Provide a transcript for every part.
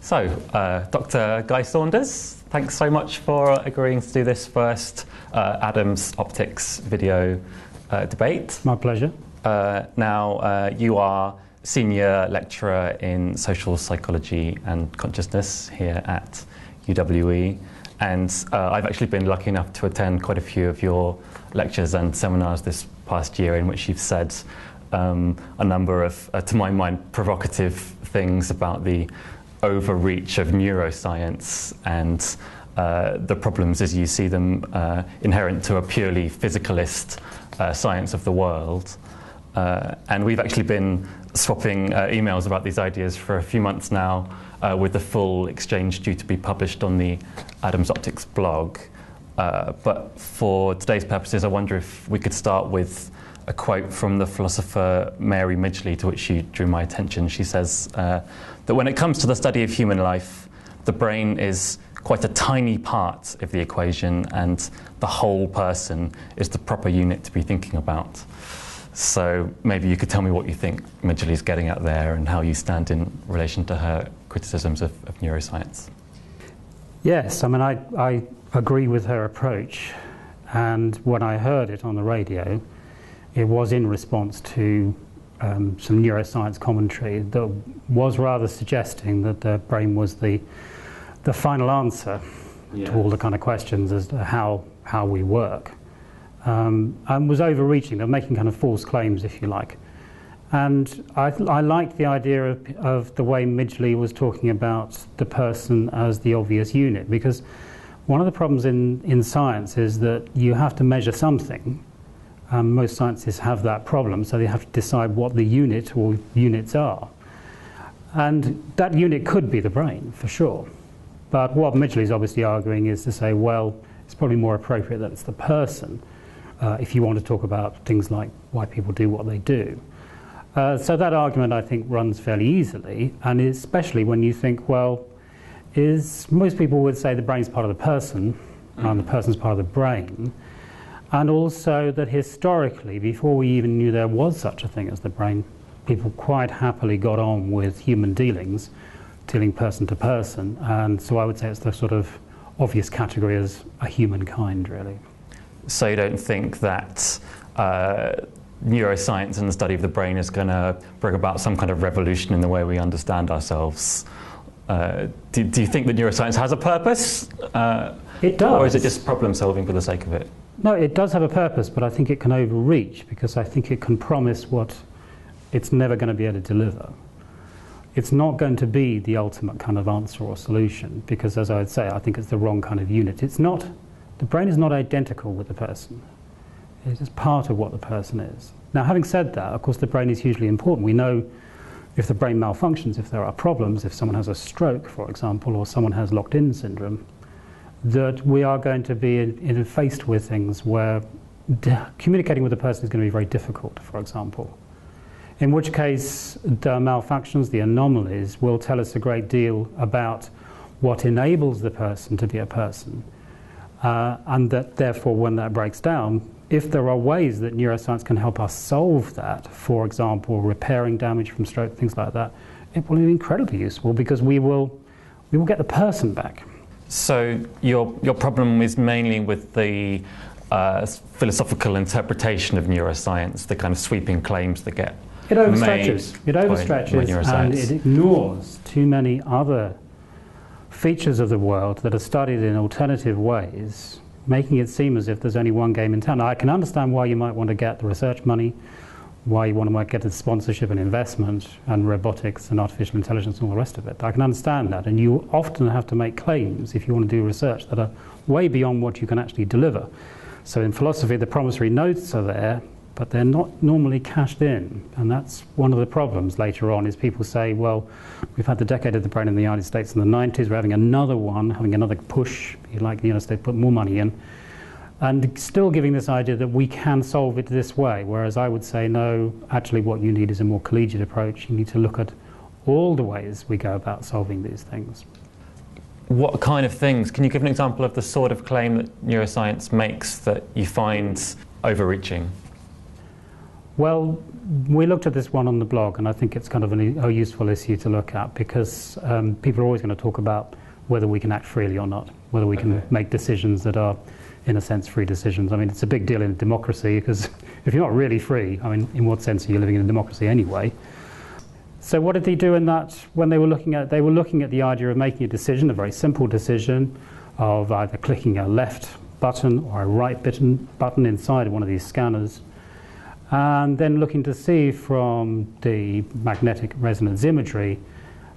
Dr. Guy Saunders, thanks so much for agreeing to do this first Adams Opticks video debate. My pleasure. You are Senior Lecturer in Social Psychology and Consciousness here at UWE, and I've actually been lucky enough to attend quite a few of your lectures and seminars this past year in which you've said a number of, to my mind, provocative things about the overreach of neuroscience and the problems as you see them inherent to a purely physicalist science of the world. And we've actually been swapping emails about these ideas for a few months now, with the full exchange due to be published on the Adams Opticks blog. But for today's purposes, I wonder if we could start with a quote from the philosopher Mary Midgley, to which you drew my attention. She says that when it comes to the study of human life, the brain is quite a tiny part of the equation, and the whole person is the proper unit to be thinking about. So maybe you could tell me what you think Midgley's getting at there and how you stand in relation to her criticisms of neuroscience. Yes, I mean, I agree with her approach, and when I heard it on the radio, it was in response to some neuroscience commentary that was rather suggesting that the brain was the final answer to all the kind of questions as to how we work, and was overreaching. They're making kind of false claims, if you like. And I liked the idea of the way Midgley was talking about the person as the obvious unit, because one of the problems in science is that you have to measure something. Most scientists have that problem, so they have to decide what the unit or units are. And that unit could be the brain, for sure. But what Midgley is obviously arguing is to say, well, it's probably more appropriate that it's the person, if you want to talk about things like why people do what they do. So that argument, I think, runs fairly easily, and especially when you think, well, most people would say the brain's part of the person, and the person's part of the brain, and also that historically, before we even knew there was such a thing as the brain, people quite happily got on with human dealings, dealing person to person, and so I would say it's the sort of obvious category as a humankind, really. So you don't think that neuroscience and the study of the brain is going to bring about some kind of revolution in the way we understand ourselves? Do you think that neuroscience has a purpose? It does. Or is it just problem solving for the sake of it? No, it does have a purpose, but I think it can overreach, because I think it can promise what it's never going to be able to deliver. It's not going to be the ultimate kind of answer or solution, because, as I would say, I think it's the wrong kind of unit. The brain is not identical with the person. It's just part of what the person is. Now, having said that, of course, the brain is hugely important. We know if the brain malfunctions, if there are problems, if someone has a stroke, for example, or someone has locked-in syndrome, that we are going to be faced with things where communicating with the person is going to be very difficult, for example. In which case, the malfunctions, the anomalies, will tell us a great deal about what enables the person to be a person. And that, therefore, when that breaks down, if there are ways that neuroscience can help us solve that, for example, repairing damage from stroke, things like that, it will be incredibly useful, because we will get the person back. So your problem is mainly with the philosophical interpretation of neuroscience, the kind of sweeping claims that get It overstretches. It overstretches, and it ignores too many other features of the world that are studied in alternative ways, making it seem as if there's only one game in town. Now, I can understand why you might want to get the research money, why you want to get the sponsorship and investment and robotics and artificial intelligence and all the rest of it. I can understand that, and you often have to make claims if you want to do research that are way beyond what you can actually deliver. So in philosophy, the promissory notes are there, but they're not normally cashed in, and that's one of the problems later on, is people say, well, we've had the decade of the brain in the United States in the 90s, we're having another one, having another push, if you like, the United States put more money in, and still giving this idea that we can solve it this way, whereas I would say, no, actually what you need is a more collegiate approach. You need to look at all the ways we go about solving these things. What kind of things? Can you give an example of the sort of claim that neuroscience makes that you find overreaching? Well, we looked at this one on the blog, and I think it's kind of a useful issue to look at, because people are always going to talk about whether we can act freely or not, whether we can make decisions that are, in a sense, free decisions. I mean, it's a big deal in democracy, because if you're not really free, I mean, in what sense are you living in a democracy anyway? So what did they do in that when they were looking at the idea of making a decision, a very simple decision of either clicking a left button or a right button inside of one of these scanners, and then looking to see from the magnetic resonance imagery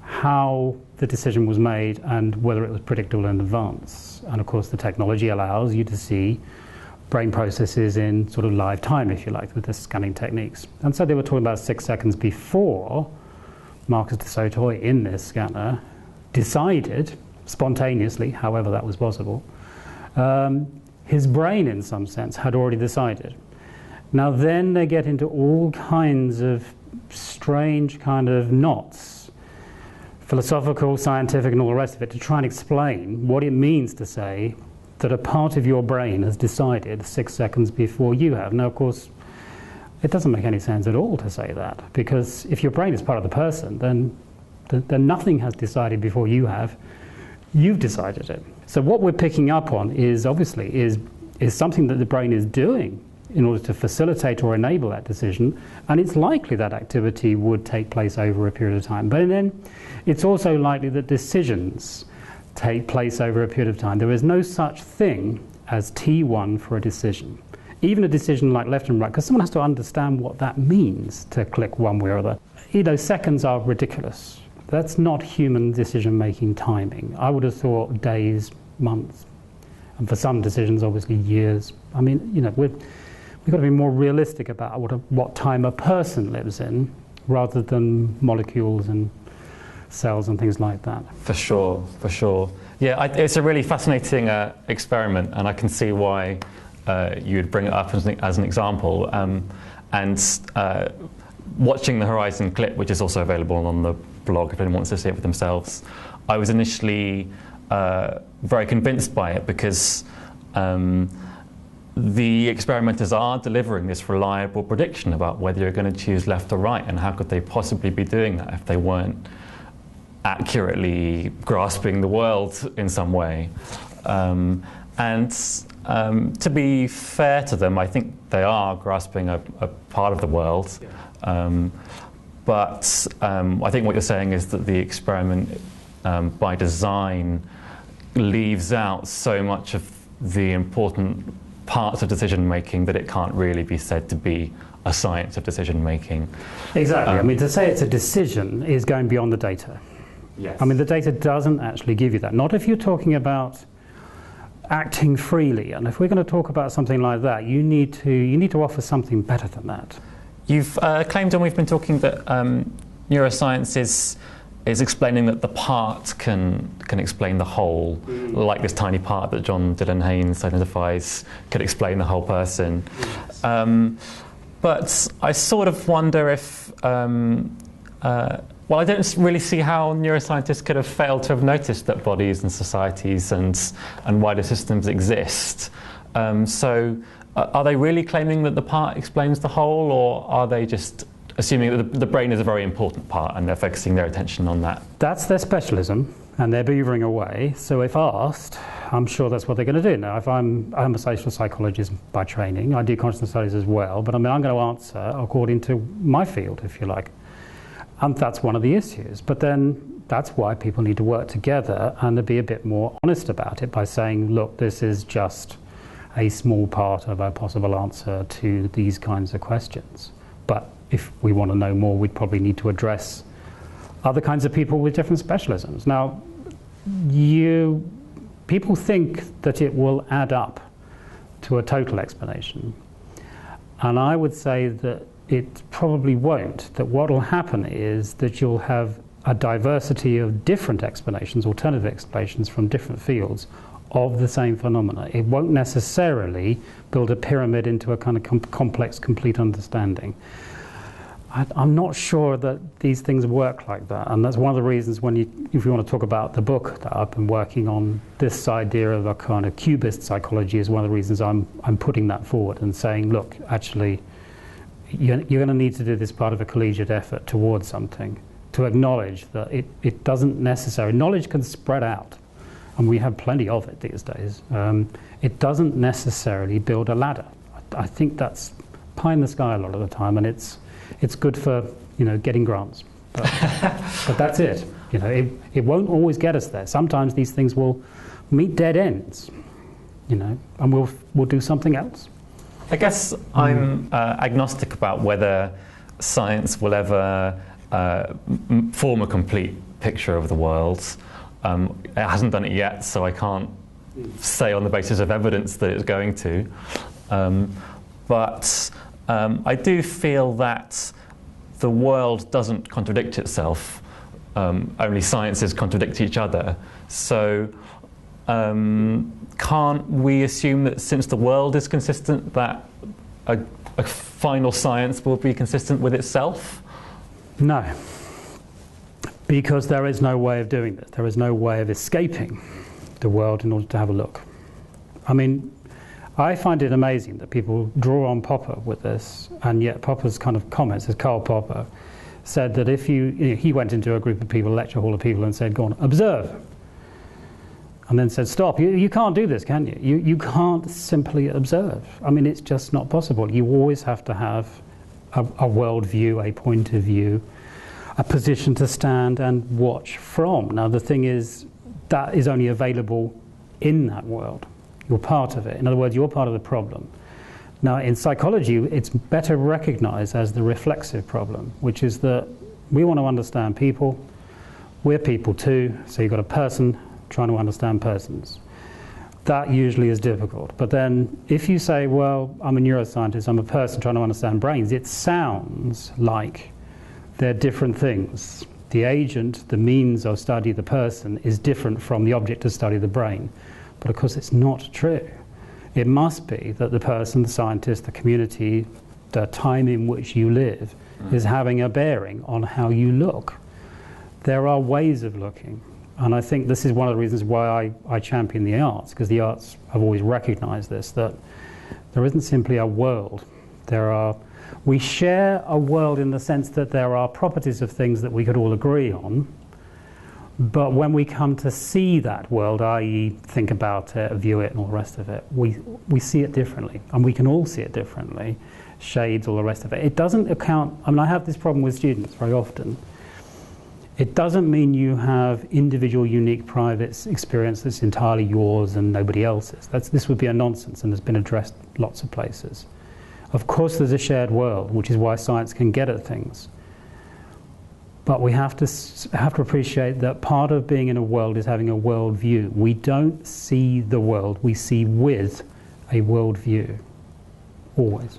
how the decision was made and whether it was predictable in advance. And of course the technology allows you to see brain processes in sort of live time, if you like, with the scanning techniques. And so they were talking about 6 seconds before Marcus de Soto in this scanner decided, spontaneously, however that was possible, his brain in some sense had already decided. Now then they get into all kinds of strange kind of knots, philosophical, scientific and all the rest of it, to try and explain what it means to say that a part of your brain has decided 6 seconds before you have. Now of course it doesn't make any sense at all to say that, because if your brain is part of the person, then nothing has decided before you have. You've decided it. So what we're picking up on is obviously is something that the brain is doing in order to facilitate or enable that decision, and it's likely that activity would take place over a period of time. But then it's also likely that decisions take place over a period of time. There is no such thing as T1 for a decision. Even a decision like left and right, because someone has to understand what that means to click one way or other. You know, seconds are ridiculous. That's not human decision-making timing. I would have thought days, months, and for some decisions, obviously years. I mean, you know, we've got to be more realistic about what time a person lives in, rather than molecules and cells and things like that. For sure, for sure. Yeah, it's a really fascinating experiment, and I can see why you would bring it up as an example. Watching the Horizon clip, which is also available on the blog if anyone wants to see it for themselves, I was initially very convinced by it, because the experimenters are delivering this reliable prediction about whether you're going to choose left or right, and how could they possibly be doing that if they weren't accurately grasping the world in some way. To be fair to them, I think they are grasping a part of the world. But I think what you're saying is that the experiment by design leaves out so much of the important parts of decision making that it can't really be said to be a science of decision making. Exactly. I mean, to say it's a decision is going beyond the data. Yes. I mean, the data doesn't actually give you that. Not if you're talking about acting freely. And if we're going to talk about something like that, you need to offer something better than that. You've claimed, and we've been talking, that neuroscience is explaining that the part can explain the whole, like this tiny part that John Dylan Haynes identifies could explain the whole person. But I sort of wonder if, well, I don't really see how neuroscientists could have failed to have noticed that bodies and societies and wider systems exist. So are they really claiming that the part explains the whole, or are they just assuming that the brain is a very important part and they're focusing their attention on that? That's their specialism, and they're beavering away. So if asked, I'm sure that's what they're going to do. Now, if I'm a social psychologist by training, I do consciousness studies as well, but I mean, I'm going to answer according to my field, if you like. And that's one of the issues. But then that's why people need to work together and to be a bit more honest about it by saying, look, this is just a small part of a possible answer to these kinds of questions. But if we want to know more, we'd probably need to address other kinds of people with different specialisms. Now, people think that it will add up to a total explanation. And I would say that it probably won't. That what will happen is that you'll have a diversity of different explanations, alternative explanations from different fields of the same phenomena. It won't necessarily build a pyramid into a kind of complex, complete understanding. I'm not sure that these things work like that, and that's one of the reasons if you want to talk about the book that I've been working on, this idea of a kind of cubist psychology is one of the reasons I'm putting that forward and saying, look, actually, you're going to need to do this part of a collegiate effort towards something, to acknowledge that it doesn't necessarily, knowledge can spread out, and we have plenty of it these days. It doesn't necessarily build a ladder. I think that's pie in the sky a lot of the time, and it's good for, you know, getting grants. But that's it. You know, it won't always get us there. Sometimes these things will meet dead ends, you know, and we'll do something else. I guess I'm agnostic about whether science will ever form a complete picture of the world. It hasn't done it yet, so I can't say on the basis of evidence that it's going to. But I do feel that the world doesn't contradict itself. Only sciences contradict each other. So can't we assume that since the world is consistent, that a final science will be consistent with itself? No. Because there is no way of doing this. There is no way of escaping the world in order to have a look. I mean, I find it amazing that people draw on Popper with this, and yet Popper's kind of comments, as Karl Popper, said that if he went into a group of people, a lecture hall of people, and said, go on, observe. And then said, stop, you can't do this, can you? You can't simply observe. I mean, it's just not possible. You always have to have a world view, a point of view, a position to stand and watch from. Now, the thing is, that is only available in that world. You're part of it. In other words, you're part of the problem. Now, in psychology, it's better recognized as the reflexive problem, which is that we want to understand people. We're people too, so you've got a person trying to understand persons. That usually is difficult. But then if you say, well, I'm a neuroscientist, I'm a person trying to understand brains, it sounds like they're different things. The agent, the means of study, the person, is different from the object to study, the brain. But of course it's not true. It must be that the person, the scientist, the community, the time in which you live is having a bearing on how you look. There are ways of looking. And I think this is one of the reasons why I champion the arts, because the arts have always recognized this, that there isn't simply a world. We share a world in the sense that there are properties of things that we could all agree on, but when we come to see that world, i.e. think about it, view it and all the rest of it, we see it differently, and we can all see it differently, shades, all the rest of it. It doesn't account, I mean, I have this problem with students very often. It doesn't mean you have individual, unique, private experience that's entirely yours and nobody else's. This would be a nonsense, and has been addressed lots of places. Of course there's a shared world, which is why science can get at things. But we have to appreciate that part of being in a world is having a world view. We don't see the world, we see with a world view, always.